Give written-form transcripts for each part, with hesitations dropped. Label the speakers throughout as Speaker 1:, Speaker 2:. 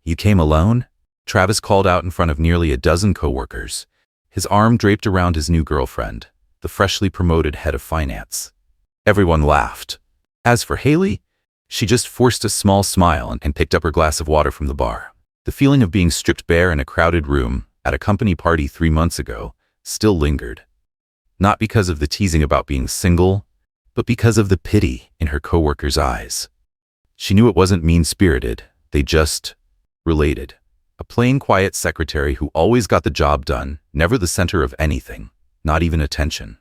Speaker 1: "You came alone?" Travis called out in front of nearly a dozen coworkers, his arm draped around his new girlfriend, the freshly promoted head of finance. Everyone laughed. As for Hailey, she just forced a small smile and picked up her glass of water from the bar. The feeling of being stripped bare in a crowded room at a company party 3 months ago still lingered. Not because of the teasing about being single, but because of the pity in her coworkers' eyes. She knew it wasn't mean-spirited, they just related. A plain, quiet secretary who always got the job done, never the center of anything, not even attention.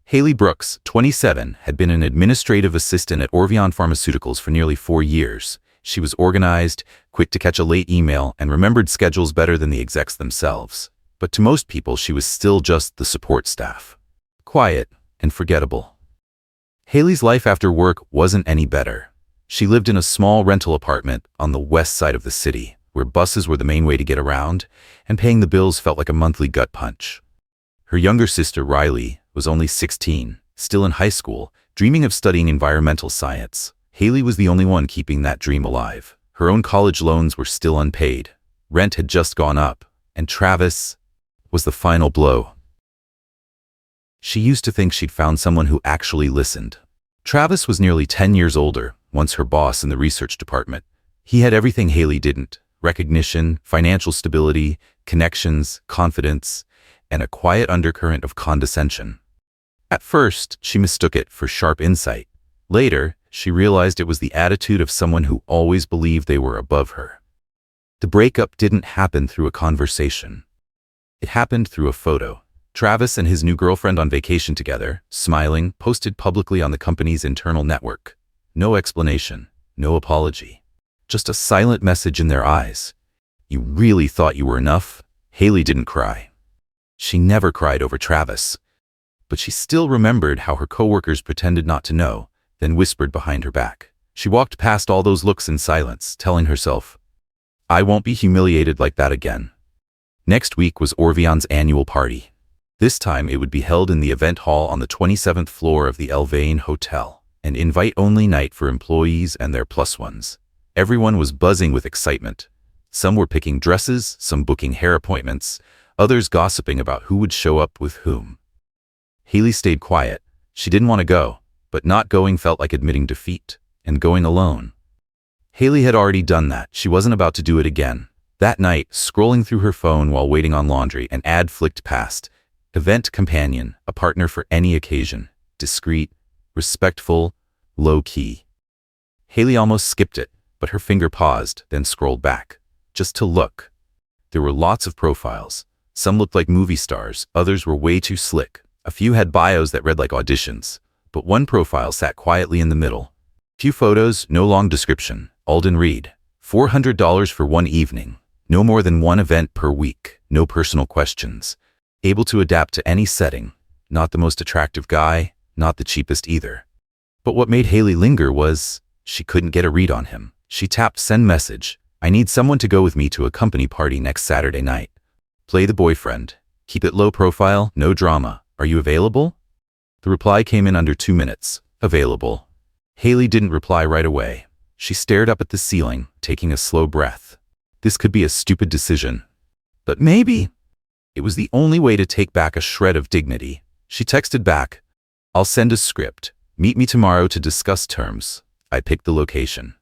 Speaker 1: Hailey Brooks, 27, had been an administrative assistant at Orvion Pharmaceuticals for nearly 4 years. She was organized, quick to catch a late email, and remembered schedules better than the execs themselves. But to most people, she was still just the support staff. Quiet and forgettable. Hailey's life after work wasn't any better. She lived in a small rental apartment on the west side of the city, where buses were the main way to get around, and paying the bills felt like a monthly gut punch. Her younger sister, Riley, was only 16, still in high school, dreaming of studying environmental science. Hailey was the only one keeping that dream alive. Her own college loans were still unpaid. Rent had just gone up, and Travis was the final blow. She used to think she'd found someone who actually listened. Travis was nearly 10 years older, once her boss in the research department. He had everything Hailey didn't: recognition, financial stability, connections, confidence, and a quiet undercurrent of condescension. At first, she mistook it for sharp insight. Later, she realized it was the attitude of someone who always believed they were above her. The breakup didn't happen through a conversation. It happened through a photo. Travis and his new girlfriend on vacation together, smiling, posted publicly on the company's internal network. No explanation, no apology. Just a silent message in their eyes. "You really thought you were enough?" Hailey didn't cry. She never cried over Travis. But she still remembered how her coworkers pretended not to know, then whispered behind her back. She walked past all those looks in silence, telling herself, "I won't be humiliated like that again." Next week was Orvion's annual party. This time it would be held in the event hall on the 27th floor of the Alden Hotel, an invite-only night for employees and their plus ones. Everyone was buzzing with excitement. Some were picking dresses, some booking hair appointments, others gossiping about who would show up with whom. Hailey stayed quiet. She didn't want to go, but not going felt like admitting defeat, and going alone. Hailey had already done that. She wasn't about to do it again. That night, scrolling through her phone while waiting on laundry, an ad flicked past. Event companion, a partner for any occasion. Discreet, respectful, low-key. Hailey almost skipped it, but her finger paused, then scrolled back, just to look. There were lots of profiles. Some looked like movie stars, others were way too slick. A few had bios that read like auditions, but one profile sat quietly in the middle. Few photos, no long description. Alden Reed, $400 for one evening. No more than one event per week. No personal questions. Able to adapt to any setting. Not the most attractive guy, not the cheapest either. But what made Hailey linger was she couldn't get a read on him. She tapped send message. "I need someone to go with me to a company party next Saturday night. Play the boyfriend. Keep it low profile, no drama. Are you available?" The reply came in under 2 minutes. Available. Hailey didn't reply right away. She stared up at the ceiling, taking a slow breath. This could be a stupid decision. But maybe. It was the only way to take back a shred of dignity. She texted back, "I'll send a script. Meet me tomorrow to discuss terms." I picked the location.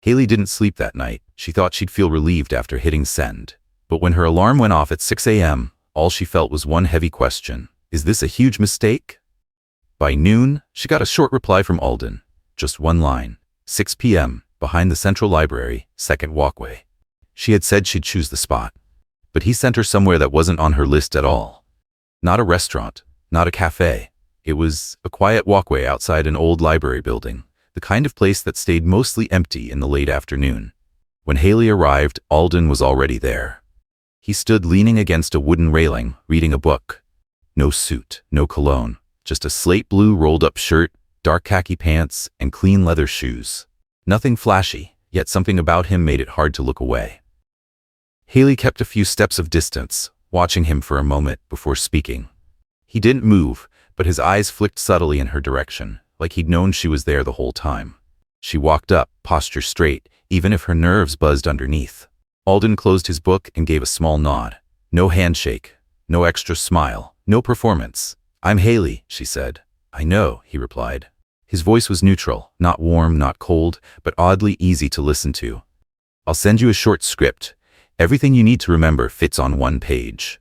Speaker 1: Hailey didn't sleep that night. She thought she'd feel relieved after hitting send. But when her alarm went off at 6 a.m., all she felt was one heavy question. Is this a huge mistake? By noon, she got a short reply from Alden. Just one line. 6 p.m., behind the central library, second walkway. She had said she'd choose the spot. But he sent her somewhere that wasn't on her list at all. Not a restaurant, not a cafe. It was a quiet walkway outside an old library building, the kind of place that stayed mostly empty in the late afternoon. When Hailey arrived, Alden was already there. He stood leaning against a wooden railing, reading a book. No suit, no cologne, just a slate blue rolled-up shirt, dark khaki pants, and clean leather shoes. Nothing flashy, yet something about him made it hard to look away. Hailey kept a few steps of distance, watching him for a moment before speaking. He didn't move, but his eyes flicked subtly in her direction, like he'd known she was there the whole time. She walked up, posture straight, even if her nerves buzzed underneath. Alden closed his book and gave a small nod. No handshake, no extra smile, no performance. "I'm Hailey," she said. "I know," he replied. His voice was neutral, not warm, not cold, but oddly easy to listen to. "I'll send you a short script. Everything you need to remember fits on one page."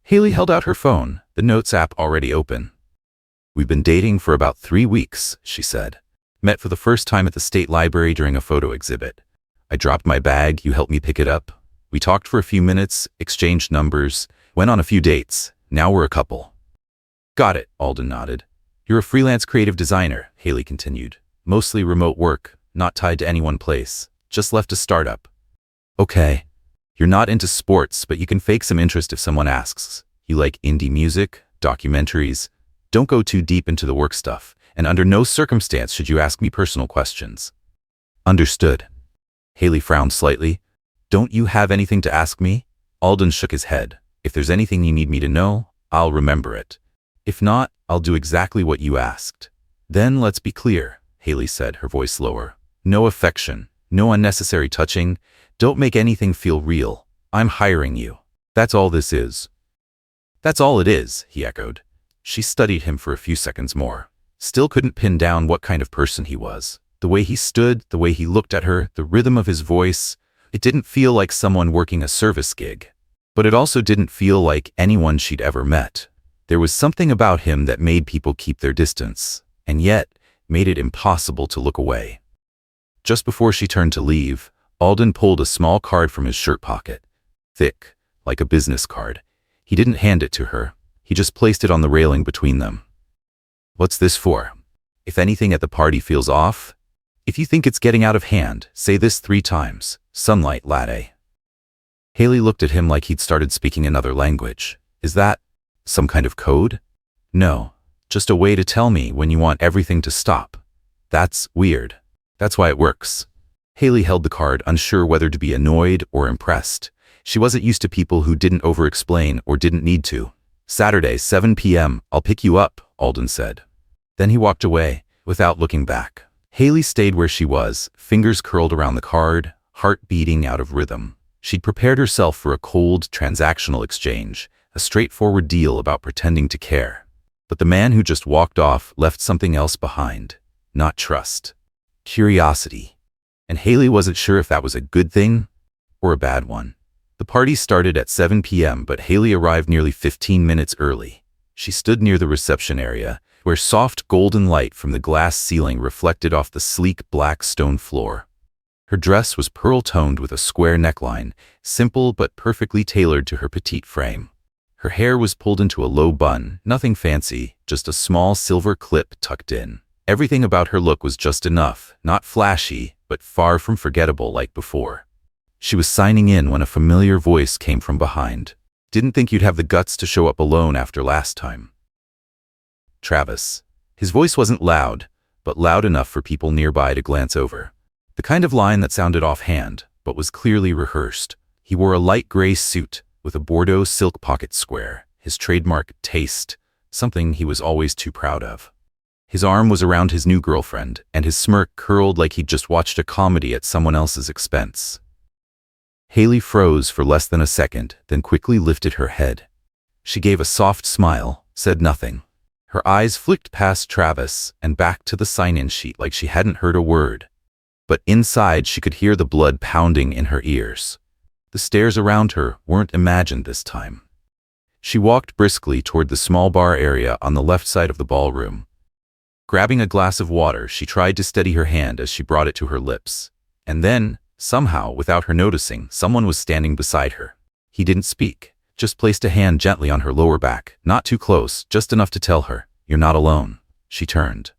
Speaker 1: Hailey held out her phone, the Notes app already open. "We've been dating for about 3 weeks, she said. "Met for the first time at the state library during a photo exhibit. I dropped my bag, you helped me pick it up. We talked for a few minutes, exchanged numbers, went on a few dates. Now we're a couple." "Got it," Alden nodded. "You're a freelance creative designer," Hailey continued. "Mostly remote work, not tied to any one place. Just left a startup." "Okay. You're not into sports, but you can fake some interest if someone asks. You like indie music, documentaries. Don't go too deep into the work stuff, and under no circumstance should you ask me personal questions." "Understood." Hailey frowned slightly. "Don't you have anything to ask me?" Alden shook his head. "If there's anything you need me to know, I'll remember it. If not, I'll do exactly what you asked." "Then let's be clear," Hailey said, her voice lower. "No affection, no unnecessary touching. Don't make anything feel real. I'm hiring you. That's all this is." "That's all it is," he echoed. She studied him for a few seconds more. Still couldn't pin down what kind of person he was. The way he stood, the way he looked at her, the rhythm of his voice. It didn't feel like someone working a service gig. But it also didn't feel like anyone she'd ever met. There was something about him that made people keep their distance, and yet made it impossible to look away. Just before she turned to leave, Alden pulled a small card from his shirt pocket. Thick, like a business card. He didn't hand it to her. He just placed it on the railing between them. "What's this for? If anything at the party feels off, if you think it's getting out of hand, say this 3 times. Sunlight latte." Hailey looked at him like he'd started speaking another language. "Is that some kind of code?" "No, just a way to tell me when you want everything to stop." "That's weird. That's why it works." Hailey held the card, unsure whether to be annoyed or impressed. She wasn't used to people who didn't over-explain or didn't need to. "Saturday, 7 p.m., I'll pick you up," Alden said. Then he walked away, without looking back. Hailey stayed where she was, fingers curled around the card, heart beating out of rhythm. She'd prepared herself for a cold, transactional exchange, a straightforward deal about pretending to care. But the man who just walked off left something else behind. Not trust. Curiosity. And Hailey wasn't sure if that was a good thing or a bad one. The party started at 7 p.m., but Hailey arrived nearly 15 minutes early. She stood near the reception area, where soft golden light from the glass ceiling reflected off the sleek black stone floor. Her dress was pearl-toned with a square neckline, simple but perfectly tailored to her petite frame. Her hair was pulled into a low bun, nothing fancy, just a small silver clip tucked in. Everything about her look was just enough, not flashy, but far from forgettable like before. She was signing in when a familiar voice came from behind. "Didn't think you'd have the guts to show up alone after last time." Travis. His voice wasn't loud, but loud enough for people nearby to glance over. The kind of line that sounded offhand, but was clearly rehearsed. He wore a light gray suit with a Bordeaux silk pocket square, his trademark taste, something he was always too proud of. His arm was around his new girlfriend, and his smirk curled like he'd just watched a comedy at someone else's expense. Hailey froze for less than a second, then quickly lifted her head. She gave a soft smile, said nothing. Her eyes flicked past Travis and back to the sign-in sheet like she hadn't heard a word. But inside she could hear the blood pounding in her ears. The stares around her weren't imagined this time. She walked briskly toward the small bar area on the left side of the ballroom. Grabbing a glass of water, she tried to steady her hand as she brought it to her lips. And then, somehow, without her noticing, someone was standing beside her. He didn't speak, just placed a hand gently on her lower back, not too close, just enough to tell her, "You're not alone." She turned.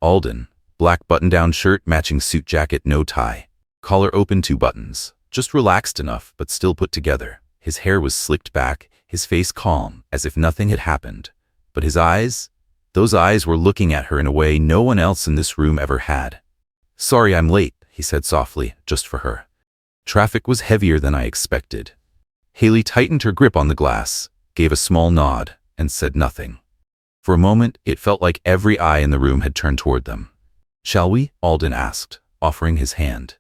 Speaker 1: Alden, black button-down shirt, matching suit jacket, no tie. Collar open, 2 buttons, just relaxed enough, but still put together. His hair was slicked back, his face calm, as if nothing had happened. But his eyes? Those eyes were looking at her in a way no one else in this room ever had. "Sorry I'm late," he said softly, just for her. "Traffic was heavier than I expected." Hailey tightened her grip on the glass, gave a small nod, and said nothing. For a moment, it felt like every eye in the room had turned toward them. "Shall we?" Alden asked, offering his hand.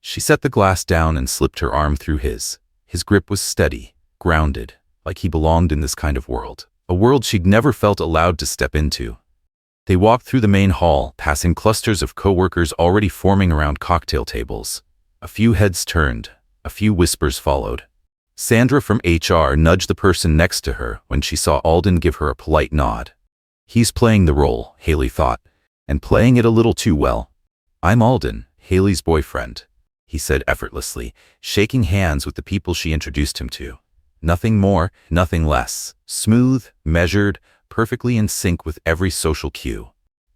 Speaker 1: She set the glass down and slipped her arm through his. His grip was steady, grounded, like he belonged in this kind of world. A world she'd never felt allowed to step into. They walked through the main hall, passing clusters of coworkers already forming around cocktail tables. A few heads turned, a few whispers followed. Sandra from HR nudged the person next to her when she saw Alden give her a polite nod. He's playing the role, Hailey thought, and playing it a little too well. I'm Alden, Hailey's boyfriend, he said effortlessly, shaking hands with the people she introduced him to. Nothing more, nothing less. Smooth, measured, perfectly in sync with every social cue.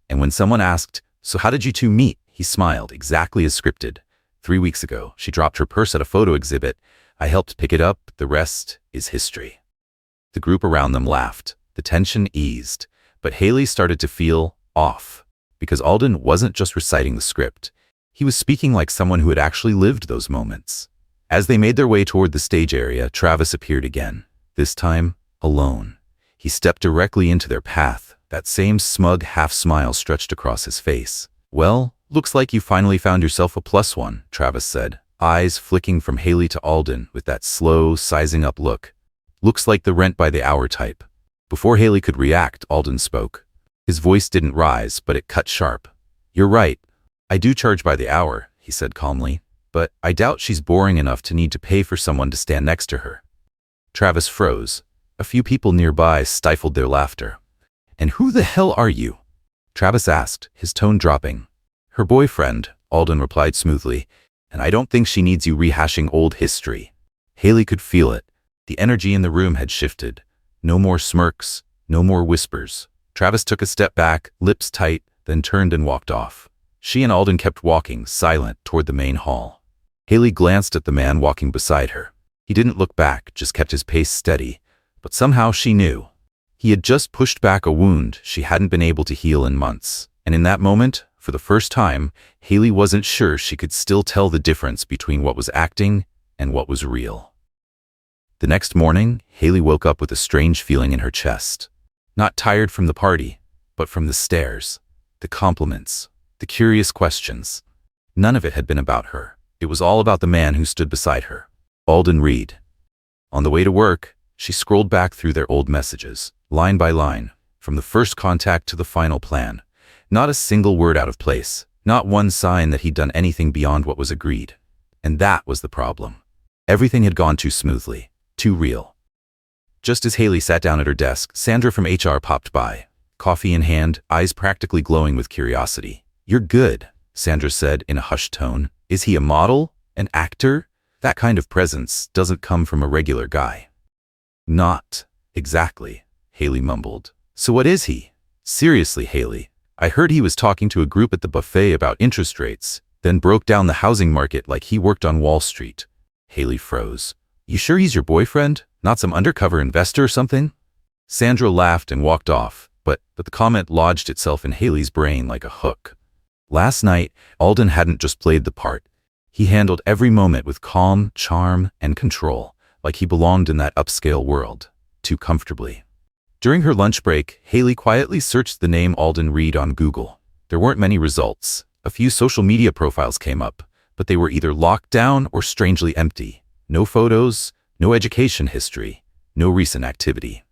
Speaker 1: And when someone asked, "So how did you two meet?" he smiled, exactly as scripted. 3 weeks ago, she dropped her purse at a photo exhibit. I helped pick it up. The rest is history. The group around them laughed. The tension eased. But Hailey started to feel off. Because Alden wasn't just reciting the script. He was speaking like someone who had actually lived those moments. As they made their way toward the stage area, Travis appeared again. This time, alone. He stepped directly into their path. That same smug half-smile stretched across his face. "Well, looks like you finally found yourself a plus one," Travis said, eyes flicking from Hailey to Alden with that slow, sizing-up look. "Looks like the rent-by-the-hour type." Before Hailey could react, Alden spoke. His voice didn't rise, but it cut sharp. "You're right. I do charge by the hour," he said calmly. "But I doubt she's boring enough to need to pay for someone to stand next to her." Travis froze. A few people nearby stifled their laughter. "And who the hell are you?" Travis asked, his tone dropping. "Her boyfriend," Alden replied smoothly, "and I don't think she needs you rehashing old history." Hailey could feel it. The energy in the room had shifted. No more smirks, no more whispers. Travis took a step back, lips tight, then turned and walked off. She and Alden kept walking, silent, toward the main hall. Hailey glanced at the man walking beside her. He didn't look back, just kept his pace steady. But somehow she knew. He had just pushed back a wound she hadn't been able to heal in months. And in that moment, for the first time, Hailey wasn't sure she could still tell the difference between what was acting and what was real. The next morning, Hailey woke up with a strange feeling in her chest. Not tired from the party, but from the stares, the compliments, the curious questions. None of it had been about her. It was all about the man who stood beside her, Alden Reed. On the way to work, she scrolled back through their old messages, line by line, from the first contact to the final plan. Not a single word out of place, not one sign that he'd done anything beyond what was agreed. And that was the problem. Everything had gone too smoothly, too real. Just as Hailey sat down at her desk, Sandra from HR popped by, coffee in hand, eyes practically glowing with curiosity. "You're good," Sandra said in a hushed tone. "Is he a model? An actor? That kind of presence doesn't come from a regular guy." "Not exactly," Hailey mumbled. "So what is he?" "Seriously, Hailey, I heard he was talking to a group at the buffet about interest rates, then broke down the housing market like he worked on Wall Street." Hailey froze. "You sure he's your boyfriend? Not some undercover investor or something?" Sandra laughed and walked off, but the comment lodged itself in Hailey's brain like a hook. Last night, Alden hadn't just played the part. He handled every moment with calm, charm, and control, like he belonged in that upscale world, too comfortably. During her lunch break, Hailey quietly searched the name Alden Reed on Google. There weren't many results. A few social media profiles came up, but they were either locked down or strangely empty. No photos, no education history, no recent activity.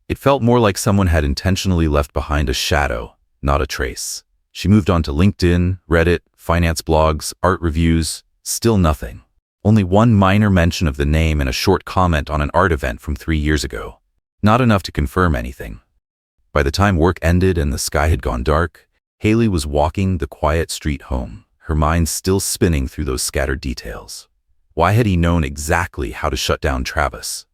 Speaker 1: It felt more like someone had intentionally left behind a shadow, not a trace. She moved on to LinkedIn, Reddit, finance blogs, art reviews. Still nothing. Only one minor mention of the name and a short comment on an art event from 3 years ago. Not enough to confirm anything. By the time work ended and the sky had gone dark, Hailey was walking the quiet street home, her mind still spinning through those scattered details. Why had he known exactly how to shut down Travis?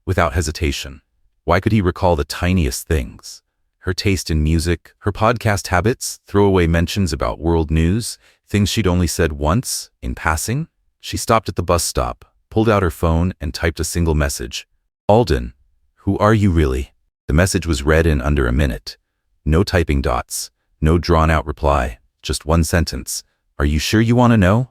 Speaker 1: Without hesitation. Why could he recall the tiniest things? Her taste in music, her podcast habits, throwaway mentions about world news, things she'd only said once, in passing. She stopped at the bus stop, pulled out her phone, and typed a single message. "Alden, who are you really?" The message was read in under a minute. No typing dots, no drawn-out reply, just one sentence. "Are you sure you want to know?"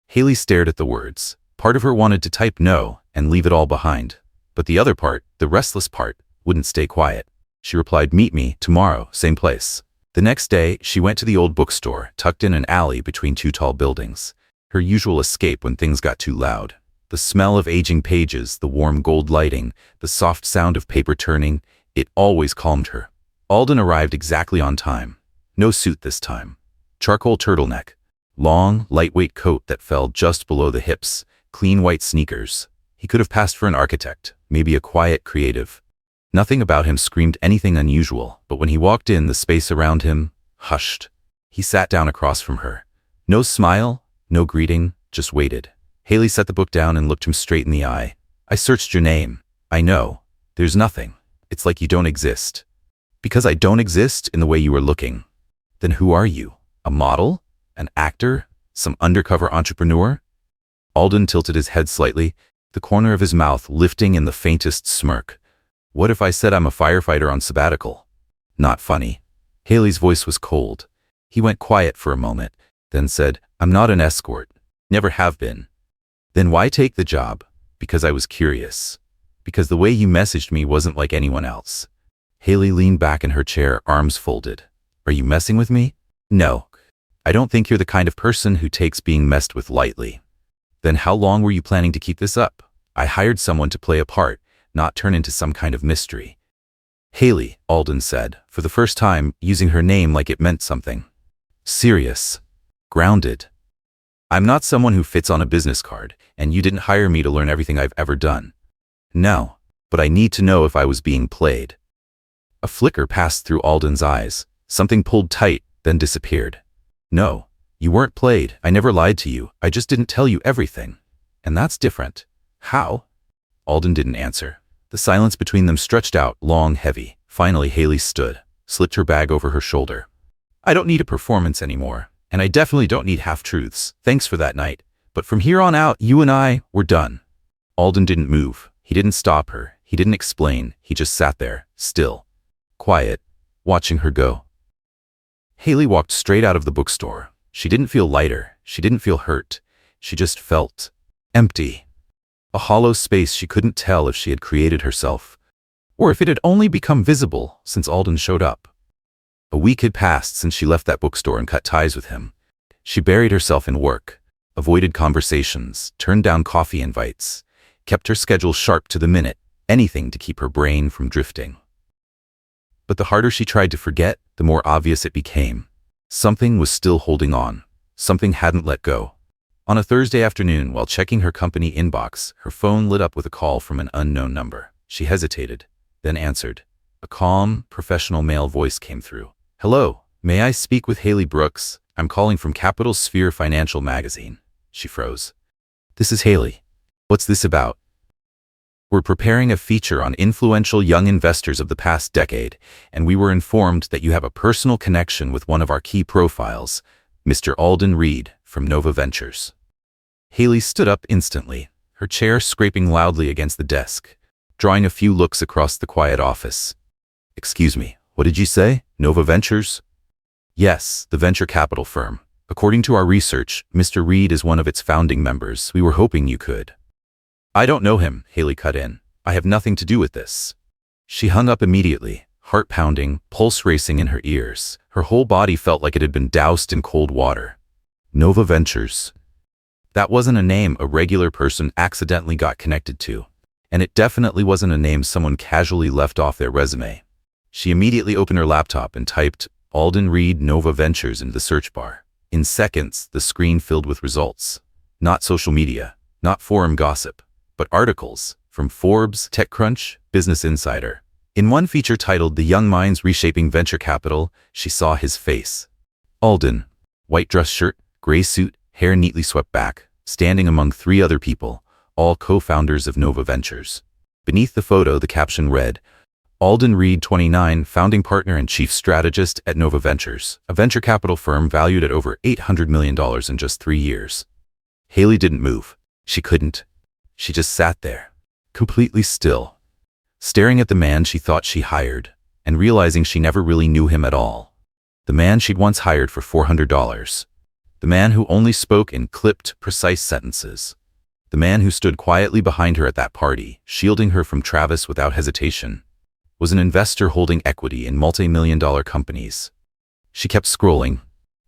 Speaker 1: Hailey stared at the words. Part of her wanted to type no and leave it all behind. But the other part, the restless part, wouldn't stay quiet. She replied, "Meet me tomorrow, same place." The next day, she went to the old bookstore, tucked in an alley between two tall buildings. Her usual escape when things got too loud. The smell of aging pages, the warm gold lighting, the soft sound of paper turning, it always calmed her. Alden arrived exactly on time. No suit this time. Charcoal turtleneck. Long, lightweight coat that fell just below the hips. Clean white sneakers. He could have passed for an architect, maybe a quiet creative. Nothing about him screamed anything unusual, but when he walked in, the space around him hushed. He sat down across from her. No smile, no greeting, just waited. Hailey set the book down and looked him straight in the eye. I searched your name. I know. There's nothing. It's like you don't exist. Because I don't exist in the way you are looking. Then who are you? A model? An actor? Some undercover entrepreneur? Alden tilted his head slightly, the corner of his mouth lifting in the faintest smirk. What if I said I'm a firefighter on sabbatical? Not funny. Hailey's voice was cold. He went quiet for a moment, then said, I'm not an escort. Never have been. Then why take the job? Because I was curious. Because the way you messaged me wasn't like anyone else. Hailey leaned back in her chair, arms folded. Are you messing with me? No. I don't think you're the kind of person who takes being messed with lightly. Then how long were you planning to keep this up? I hired someone to play a part, not turn into some kind of mystery. Hailey, Alden said, for the first time, using her name like it meant something. Serious. Grounded. I'm not someone who fits on a business card, and you didn't hire me to learn everything I've ever done. No, but I need to know if I was being played. A flicker passed through Alden's eyes. Something pulled tight, then disappeared. No, you weren't played. I never lied to you. I just didn't tell you everything. And that's different. How? Alden didn't answer. The silence between them stretched out, long, heavy. Finally, Hailey stood, slipped her bag over her shoulder. I don't need a performance anymore, and I definitely don't need half-truths. Thanks for that night. But from here on out, you and I, we're done. Alden didn't move. He didn't stop her. He didn't explain. He just sat there, still, quiet, watching her go. Hailey walked straight out of the bookstore. She didn't feel lighter. She didn't feel hurt. She just felt empty. A hollow space she couldn't tell if she had created herself, or if it had only become visible since Alden showed up. A week had passed since she left that bookstore and cut ties with him. She buried herself in work, avoided conversations, turned down coffee invites, kept her schedule sharp to the minute, anything to keep her brain from drifting. But the harder she tried to forget, the more obvious it became. Something was still holding on. Something hadn't let go. On a Thursday afternoon, while checking her company inbox, her phone lit up with a call from an unknown number. She hesitated, then answered. A calm, professional male voice came through. Hello, may I speak with Hailey Brooks? I'm calling from Capital Sphere Financial Magazine. She froze. This is Hailey. What's this about? We're preparing a feature on influential young investors of the past decade, and we were informed that you have a personal connection with one of our key profiles, Mr. Alden Reed from Nova Ventures. Hailey stood up instantly, her chair scraping loudly against the desk, drawing a few looks across the quiet office. Excuse me, what did you say? Nova Ventures? Yes, the venture capital firm. According to our research, Mr. Reed is one of its founding members. We were hoping you could. I don't know him, Hailey cut in. I have nothing to do with this. She hung up immediately, heart pounding, pulse racing in her ears. Her whole body felt like it had been doused in cold water. Nova Ventures. That wasn't a name a regular person accidentally got connected to. And it definitely wasn't a name someone casually left off their resume. She immediately opened her laptop and typed Alden Reed Nova Ventures into the search bar. In seconds, the screen filled with results. Not social media, not forum gossip, but articles from Forbes, TechCrunch, Business Insider. In one feature titled The Young Minds Reshaping Venture Capital, she saw his face. Alden, white dress shirt, gray suit, hair neatly swept back, standing among three other people, all co-founders of Nova Ventures. Beneath the photo, the caption read, Alden Reed, 29, founding partner and chief strategist at Nova Ventures, a venture capital firm valued at over $800 million in just 3 years. Hailey didn't move. She couldn't. She just sat there, completely still, staring at the man she thought she hired, and realizing she never really knew him at all. The man she'd once hired for $400. The man who only spoke in clipped, precise sentences. The man who stood quietly behind her at that party, shielding her from Travis without hesitation, was an investor holding equity in multi-million-dollar companies. She kept scrolling,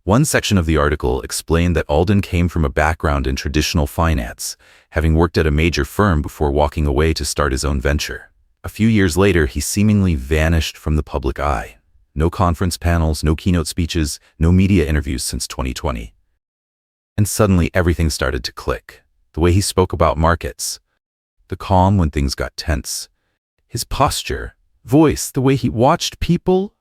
Speaker 1: One section of the article explained that Alden came from a background in traditional finance, having worked at a major firm before walking away to start his own venture. A few years later, he seemingly vanished from the public eye. No conference panels, no keynote speeches, no media interviews since 2020. And suddenly everything started to click. The way he spoke about markets, the calm when things got tense, his posture, voice, the way he watched people.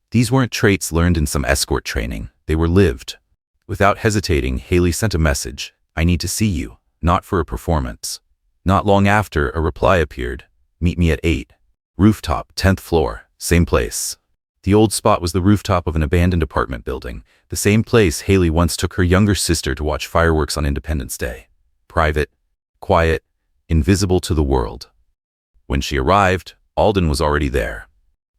Speaker 1: These weren't traits learned in some escort training. They were lived. Without hesitating, Hailey sent a message. "I need to see you, not for a performance." Not long after, a reply appeared. "Meet me at 8. Rooftop, 10th floor, same place." The old spot was the rooftop of an abandoned apartment building, the same place Hailey once took her younger sister to watch fireworks on Independence Day. Private, quiet, invisible to the world. When she arrived, Alden was already there.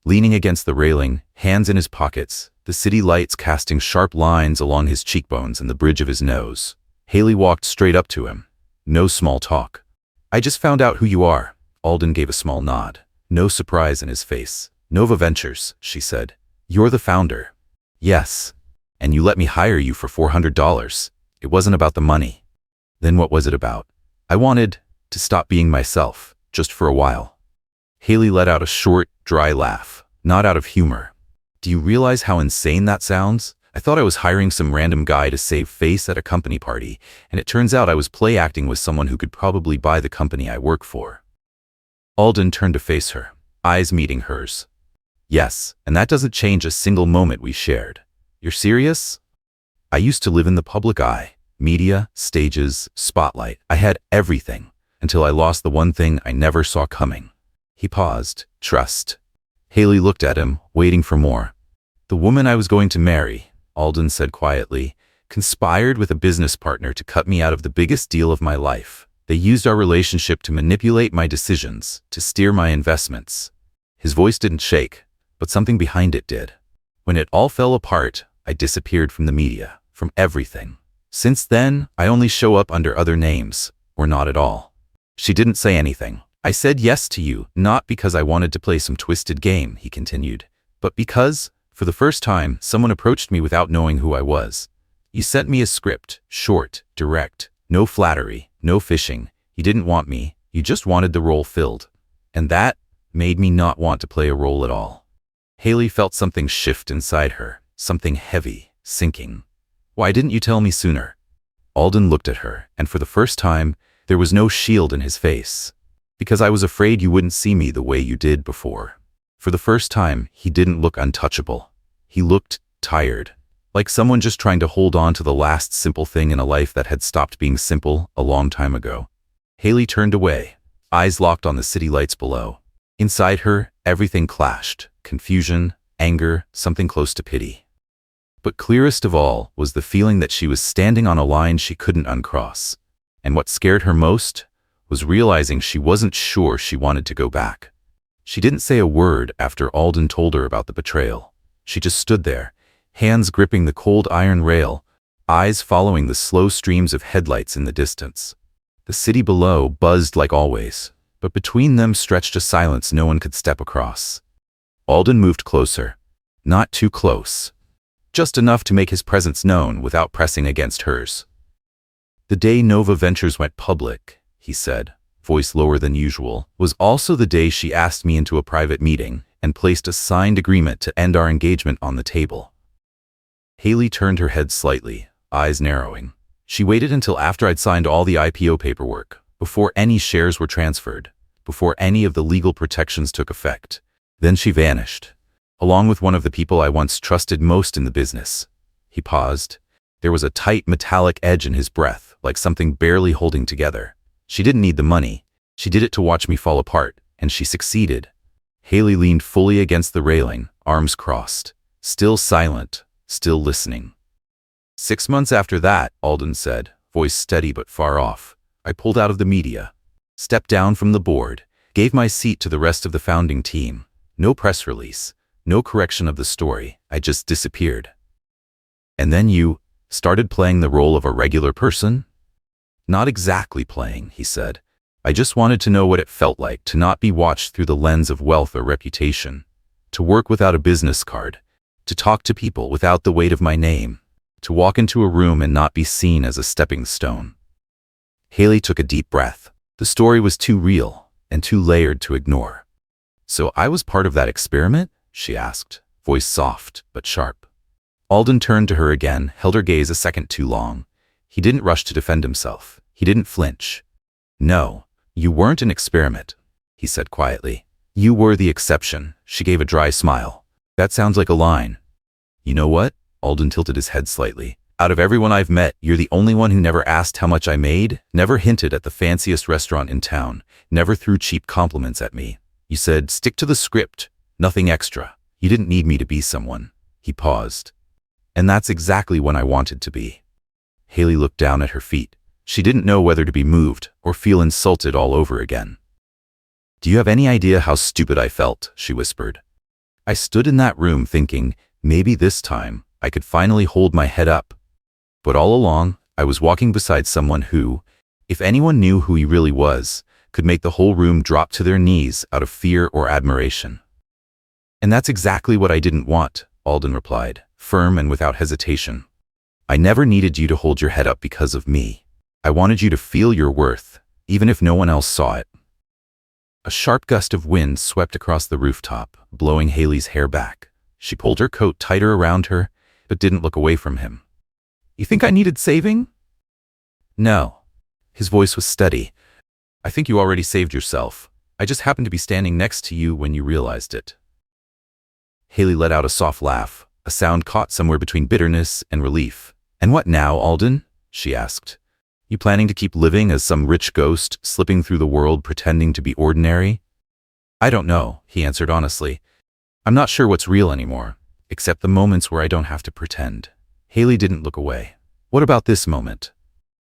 Speaker 1: Leaning against the railing, hands in his pockets, the city lights casting sharp lines along his cheekbones and the bridge of his nose. Hailey walked straight up to him. No small talk. "I just found out who you are." Alden gave a small nod. No surprise in his face. "Nova Ventures," she said. "You're the founder." "Yes. And you let me hire you for $400. It wasn't about the money." "Then what was it about?" "I wanted to stop being myself, just for a while." Hailey let out a short, dry laugh, not out of humor. "Do you realize how insane that sounds? I thought I was hiring some random guy to save face at a company party, and it turns out I was play acting with someone who could probably buy the company I work for." Alden turned to face her, eyes meeting hers. "Yes, and that doesn't change a single moment we shared." "You're serious?" "I used to live in the public eye. Media, stages, spotlight. I had everything, until I lost the one thing I never saw coming." He paused. "Trust." Hailey looked at him, waiting for more. "The woman I was going to marry," Alden said quietly, "conspired with a business partner to cut me out of the biggest deal of my life. They used our relationship to manipulate my decisions, to steer my investments." His voice didn't shake, but something behind it did. "When it all fell apart, I disappeared from the media, from everything. Since then, I only show up under other names, or not at all." She didn't say anything. "I said yes to you, not because I wanted to play some twisted game," he continued, "but because, for the first time, someone approached me without knowing who I was. You sent me a script, short, direct, no flattery, no fishing. You didn't want me, you just wanted the role filled. And that made me not want to play a role at all." Hailey felt something shift inside her, something heavy, sinking. "Why didn't you tell me sooner?" Alden looked at her, and for the first time, there was no shield in his face. "Because I was afraid you wouldn't see me the way you did before." For the first time, he didn't look untouchable. He looked tired, like someone just trying to hold on to the last simple thing in a life that had stopped being simple a long time ago. Hailey turned away, eyes locked on the city lights below. Inside her, everything clashed. Confusion, anger, something close to pity. But clearest of all was the feeling that she was standing on a line she couldn't uncross. And what scared her most was realizing she wasn't sure she wanted to go back. She didn't say a word after Alden told her about the betrayal. She just stood there, hands gripping the cold iron rail, eyes following the slow streams of headlights in the distance. The city below buzzed like always, but between them stretched a silence no one could step across. Alden moved closer. Not too close. Just enough to make his presence known without pressing against hers. "The day Nova Ventures went public," he said, voice lower than usual, "was also the day she asked me into a private meeting and placed a signed agreement to end our engagement on the table." Hailey turned her head slightly, eyes narrowing. "She waited until after I'd signed all the IPO paperwork, before any shares were transferred, before any of the legal protections took effect. Then she vanished, along with one of the people I once trusted most in the business." He paused. There was a tight metallic edge in his breath, like something barely holding together. "She didn't need the money. She did it to watch me fall apart, and she succeeded." Hailey leaned fully against the railing, arms crossed, still silent, still listening. 6 months after that," Alden said, voice steady but far off, "I pulled out of the media, stepped down from the board, gave my seat to the rest of the founding team. No press release, no correction of the story. I just disappeared." "And then you started playing the role of a regular person?" "Not exactly playing," he said. "I just wanted to know what it felt like to not be watched through the lens of wealth or reputation, to work without a business card, to talk to people without the weight of my name, to walk into a room and not be seen as a stepping stone. Hailey took a deep breath. The story was too real and too layered to ignore. "So I was part of that experiment?" she asked, voice soft but sharp. Alden turned to her again, held her gaze a second too long. He didn't rush to defend himself. He didn't flinch. "No, you weren't an experiment," he said quietly. "You were the exception." She gave a dry smile. "That sounds like a line." "You know what?" Alden tilted his head slightly. "Out of everyone I've met, you're the only one who never asked how much I made, never hinted at the fanciest restaurant in town, never threw cheap compliments at me. You said, stick to the script, nothing extra. You didn't need me to be someone." He paused. "And that's exactly when I wanted to be." Hailey looked down at her feet. She didn't know whether to be moved or feel insulted all over again. "Do you have any idea how stupid I felt?" she whispered. "I stood in that room thinking, maybe this time I could finally hold my head up. But all along, I was walking beside someone who, if anyone knew who he really was, could make the whole room drop to their knees out of fear or admiration." "And that's exactly what I didn't want," Alden replied, firm and without hesitation. "I never needed you to hold your head up because of me. I wanted you to feel your worth, even if no one else saw it." A sharp gust of wind swept across the rooftop, blowing Hailey's hair back. She pulled her coat tighter around her, but didn't look away from him. "You think I needed saving?" "No." His voice was steady. "I think you already saved yourself. I just happened to be standing next to you when you realized it." Hailey let out a soft laugh, a sound caught somewhere between bitterness and relief. "And what now, Alden?" she asked. "You planning to keep living as some rich ghost, slipping through the world pretending to be ordinary?" "I don't know," he answered honestly. "I'm not sure what's real anymore, except the moments where I don't have to pretend." Hailey didn't look away. "What about this moment?"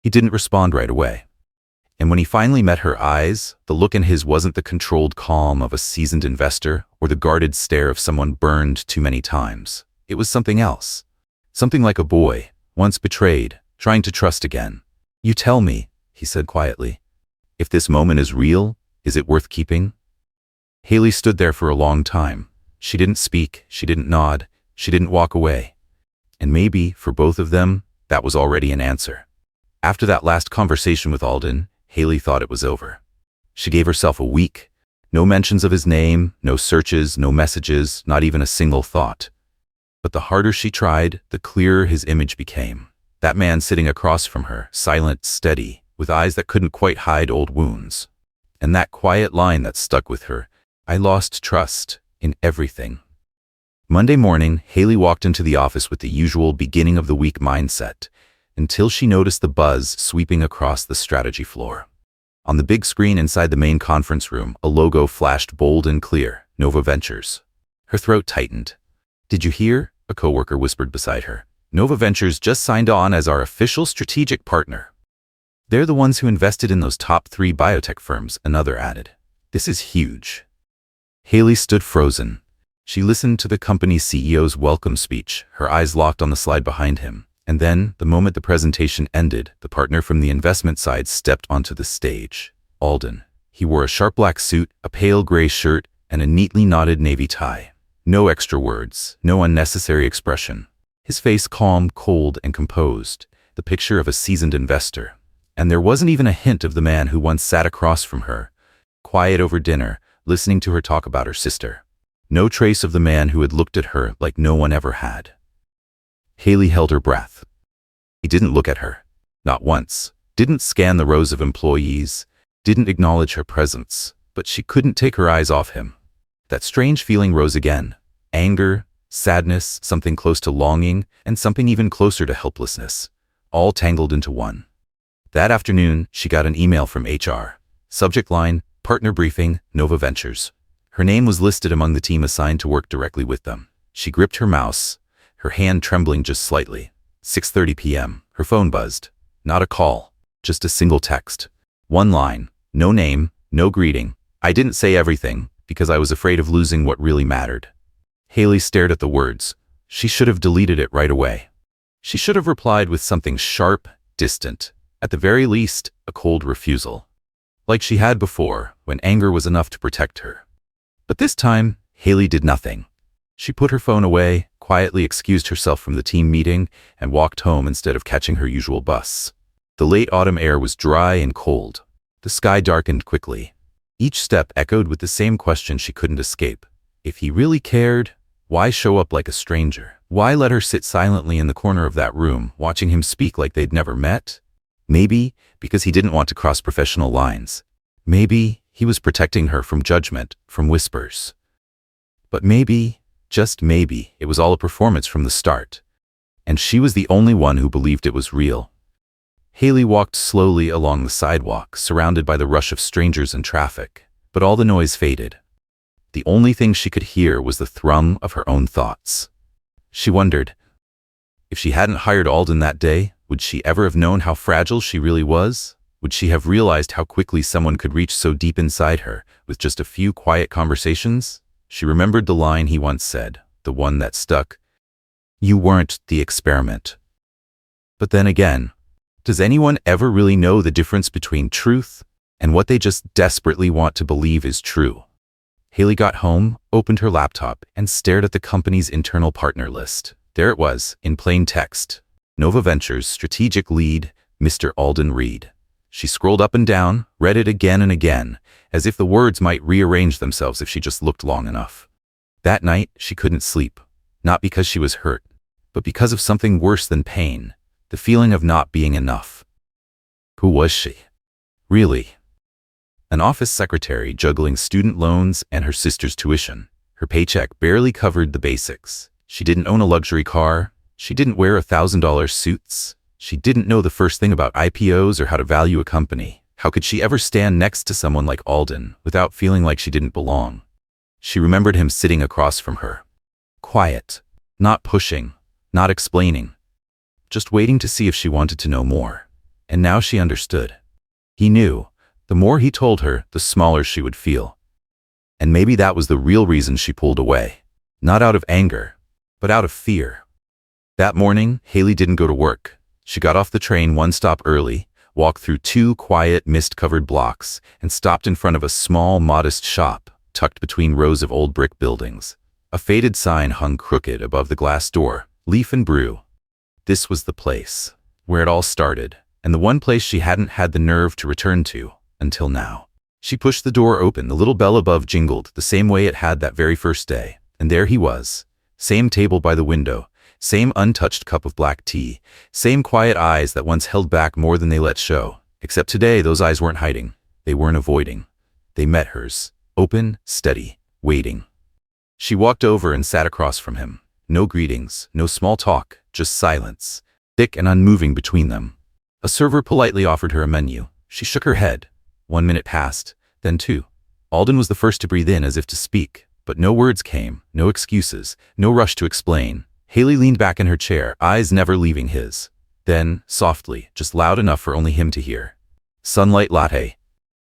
Speaker 1: He didn't respond right away. And when he finally met her eyes, the look in his wasn't the controlled calm of a seasoned investor or the guarded stare of someone burned too many times. It was something else. Something like a boy, once betrayed, trying to trust again. "You tell me," he said quietly. "If this moment is real, is it worth keeping?" Hailey stood there for a long time. She didn't speak, she didn't nod, she didn't walk away. And maybe, for both of them, that was already an answer. After that last conversation with Alden, Hailey thought it was over. She gave herself a week. No mentions of his name, no searches, no messages, not even a single thought. But the harder she tried, the clearer his image became. That man sitting across from her, silent, steady, with eyes that couldn't quite hide old wounds. And that quiet line that stuck with her, "I lost trust in everything." Monday morning, Hailey walked into the office with the usual beginning of the week mindset, until she noticed the buzz sweeping across the strategy floor. On the big screen inside the main conference room, a logo flashed bold and clear, Nova Ventures. Her throat tightened. "Did you hear?" a coworker whispered beside her. "Nova Ventures just signed on as our official strategic partner. They're the ones who invested in those top 3 biotech firms," another added. "This is huge." Hailey stood frozen. She listened to the company's CEO's welcome speech, her eyes locked on the slide behind him. And then, the moment the presentation ended, the partner from the investment side stepped onto the stage. Alden. He wore a sharp black suit, a pale gray shirt, and a neatly knotted navy tie. No extra words, no unnecessary expression. His face calm, cold, and composed, the picture of a seasoned investor. And there wasn't even a hint of the man who once sat across from her, quiet over dinner, listening to her talk about her sister. No trace of the man who had looked at her like no one ever had. Hailey held her breath. He didn't look at her. Not once. Didn't scan the rows of employees. Didn't acknowledge her presence. But she couldn't take her eyes off him. That strange feeling rose again. Anger, sadness, something close to longing, and something even closer to helplessness. All tangled into one. That afternoon, she got an email from HR. Subject line, Partner Briefing, Nova Ventures. Her name was listed among the team assigned to work directly with them. She gripped her mouse, her hand trembling just slightly. 6:30 p.m. Her phone buzzed. Not a call, just a single text. One line, no name, no greeting. "I didn't say everything because I was afraid of losing what really mattered." Hailey stared at the words. She should have deleted it right away. She should have replied with something sharp, distant. At the very least, a cold refusal. Like she had before, when anger was enough to protect her. But this time, Hailey did nothing. She put her phone away, quietly excused herself from the team meeting and walked home instead of catching her usual bus. The late autumn air was dry and cold. The sky darkened quickly. Each step echoed with the same question she couldn't escape. If he really cared, why show up like a stranger? Why let her sit silently in the corner of that room, watching him speak like they'd never met? Maybe because he didn't want to cross professional lines. Maybe he was protecting her from judgment, from whispers. But maybe, just maybe, it was all a performance from the start. And she was the only one who believed it was real. Hailey walked slowly along the sidewalk, surrounded by the rush of strangers and traffic, but all the noise faded. The only thing she could hear was the thrum of her own thoughts. She wondered, if she hadn't hired Alden that day, would she ever have known how fragile she really was? Would she have realized how quickly someone could reach so deep inside her with just a few quiet conversations? She remembered the line he once said, the one that stuck. You weren't the experiment. But then again, does anyone ever really know the difference between truth and what they just desperately want to believe is true? Hailey got home, opened her laptop, and stared at the company's internal partner list. There it was, in plain text. Nova Ventures Strategic Lead, Mr. Alden Reed. She scrolled up and down, read it again and again, as if the words might rearrange themselves if she just looked long enough. That night, she couldn't sleep, not because she was hurt, but because of something worse than pain, the feeling of not being enough. Who was she? Really? An office secretary juggling student loans and her sister's tuition. Her paycheck barely covered the basics. She didn't own a luxury car. She didn't wear $1,000 suits. She didn't know the first thing about IPOs or how to value a company. How could she ever stand next to someone like Alden without feeling like she didn't belong? She remembered him sitting across from her. Quiet, not pushing, not explaining, just waiting to see if she wanted to know more. And now she understood. He knew. The more he told her, the smaller she would feel. And maybe that was the real reason she pulled away. Not out of anger, but out of fear. That morning, Hailey didn't go to work. She got off the train one stop early, walked through 2 quiet, mist-covered blocks, and stopped in front of a small, modest shop, tucked between rows of old brick buildings. A faded sign hung crooked above the glass door, Leaf and Brew. This was the place, where it all started, and the one place she hadn't had the nerve to return to, until now. She pushed the door open, the little bell above jingled the same way it had that very first day, and there he was. Same table by the window, same untouched cup of black tea, same quiet eyes that once held back more than they let show. Except today, those eyes weren't hiding. They weren't avoiding. They met hers, open, steady, waiting. She walked over and sat across from him. No greetings, no small talk, just silence, thick and unmoving between them. A server politely offered her a menu. She shook her head. 1 minute passed, then 2. Alden was the first to breathe in as if to speak, but no words came, no excuses, no rush to explain. Hailey leaned back in her chair, eyes never leaving his. Then, softly, just loud enough for only him to hear. Sunlight latte.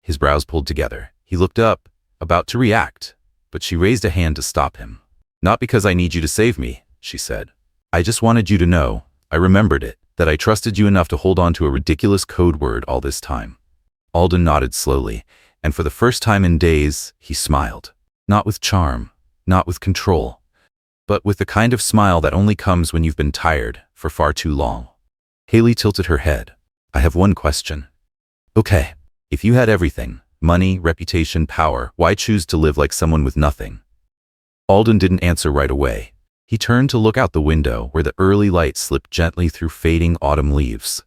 Speaker 1: His brows pulled together. He looked up, about to react, but she raised a hand to stop him. Not because I need you to save me, she said. I just wanted you to know, I remembered it, that I trusted you enough to hold on to a ridiculous code word all this time. Alden nodded slowly, and for the first time in days, he smiled. Not with charm, not with control, but with the kind of smile that only comes when you've been tired for far too long. Hailey tilted her head. I have one question. Okay, if you had everything, money, reputation, power, why choose to live like someone with nothing? Alden didn't answer right away. He turned to look out the window where the early light slipped gently through fading autumn leaves.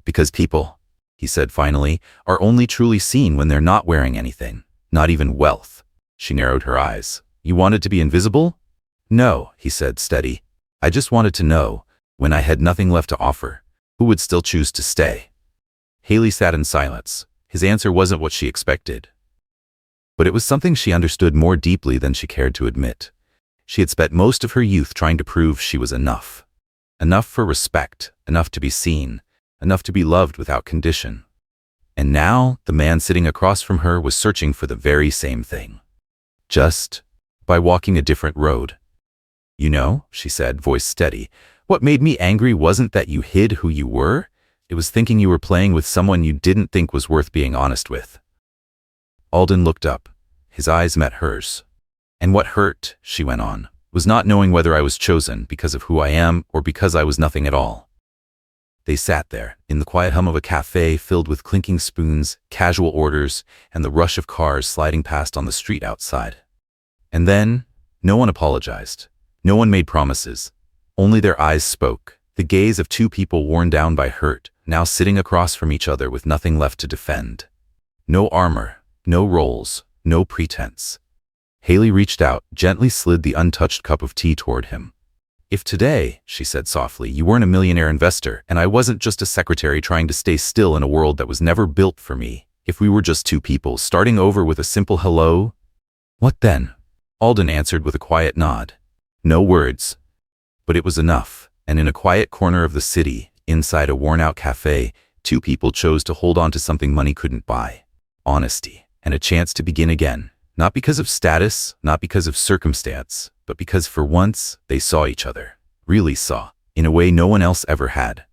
Speaker 1: Because people, he said finally, are only truly seen when they're not wearing anything, not even wealth. She narrowed her eyes. You wanted to be invisible? No, he said steady. I just wanted to know, when I had nothing left to offer, who would still choose to stay? Hailey sat in silence. His answer wasn't what she expected. But it was something she understood more deeply than she cared to admit. She had spent most of her youth trying to prove she was enough. Enough for respect, enough to be seen, enough to be loved without condition. And now, the man sitting across from her was searching for the very same thing. Just by walking a different road. You know, she said, voice steady, what made me angry wasn't that you hid who you were. It was thinking you were playing with someone you didn't think was worth being honest with. Alden looked up. His eyes met hers. And what hurt, she went on, was not knowing whether I was chosen because of who I am or because I was nothing at all. They sat there, in the quiet hum of a cafe filled with clinking spoons, casual orders, and the rush of cars sliding past on the street outside. And then, no one apologized. No one made promises. Only their eyes spoke, the gaze of two people worn down by hurt, now sitting across from each other with nothing left to defend. No armor, no roles, no pretense. Hailey reached out, gently slid the untouched cup of tea toward him. "If today," she said softly, "you weren't a millionaire investor, and I wasn't just a secretary trying to stay still in a world that was never built for me, if we were just two people starting over with a simple hello, what then?" Alden answered with a quiet nod. No words. But it was enough, and in a quiet corner of the city, inside a worn-out cafe, two people chose to hold on to something money couldn't buy. Honesty, and a chance to begin again. Not because of status, not because of circumstance, but because for once, they saw each other. Really saw, in a way no one else ever had.